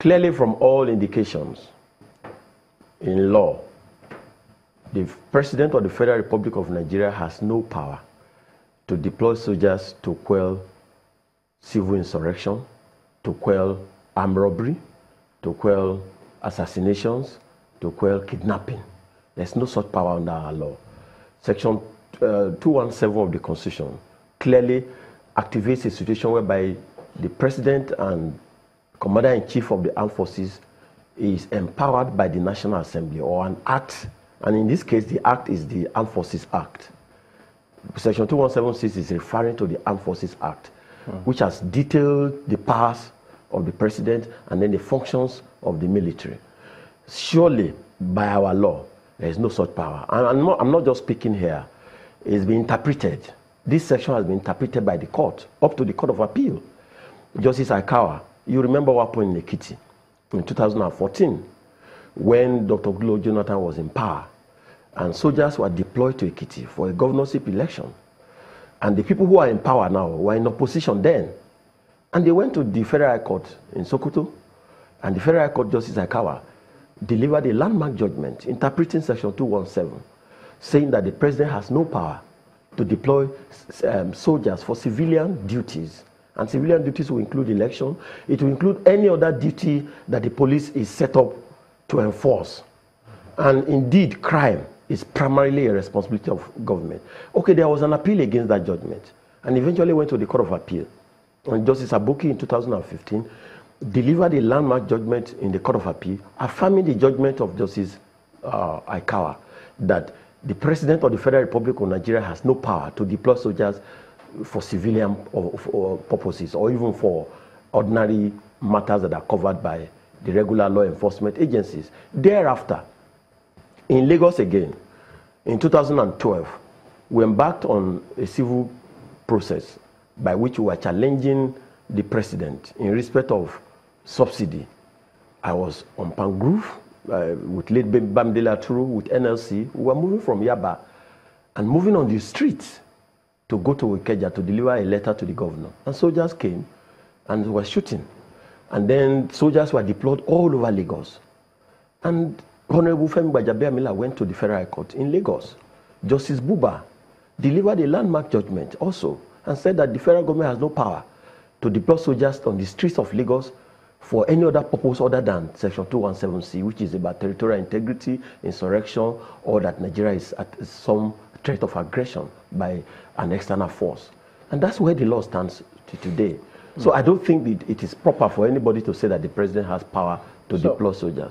Clearly, from all indications in law, the President of the Federal Republic of Nigeria has no power to deploy soldiers to quell civil insurrection, to quell armed robbery, to quell assassinations, to quell kidnapping. There's no such power under our law. Section 217 of the Constitution clearly activates a situation whereby the President and Commander-in-Chief of the Armed Forces is empowered by the National Assembly or an act, and in this case, the act is the Armed Forces Act. Section 2176 is referring to the Armed Forces Act, which has detailed the powers of the President and then the functions of the military. Surely, by our law, there is no such power. And I'm not just speaking here. It's been interpreted. This section has been interpreted by the court, up to the Court of Appeal. Justice Aikawa, you remember what happened in Ekiti in 2014 when Dr. Goodluck Jonathan was in power and soldiers were deployed to Ekiti for a governorship election. And the people who are in power now were in opposition then. And they went to the Federal High Court in Sokoto, and the Federal High Court Justice Aikawa delivered a landmark judgment interpreting Section 217, saying that the President has no power to deploy soldiers for civilian duties. And civilian duties will include election. It will include any other duty that the police is set up to enforce. And indeed, crime is primarily a responsibility of government. Okay, there was an appeal against that judgment, and eventually went to the Court of Appeal. And Justice Aboki in 2015 delivered a landmark judgment in the Court of Appeal, affirming the judgment of Justice Aikawa that the President of the Federal Republic of Nigeria has no power to deploy soldiers for civilian purposes or even for ordinary matters that are covered by the regular law enforcement agencies. Thereafter, in Lagos again, in 2012, we embarked on a civil process by which we were challenging the President in respect of subsidy. I was on Pangrove with late Bamdela Turu, with NLC. We were moving from Yaba and moving on the streets to go to Ikeja to deliver a letter to the governor. And soldiers came and were shooting. And then soldiers were deployed all over Lagos. And Honorable Femi Gbajabiamila went to the Federal High Court in Lagos. Justice Buba delivered a landmark judgment also and said that the federal government has no power to deploy soldiers on the streets of Lagos for any other purpose other than Section 217C, which is about territorial integrity, insurrection, or that Nigeria is at some threat of aggression by an external force. And that's where the law stands today. So I don't think it is proper for anybody to say that the President has power to deploy soldiers.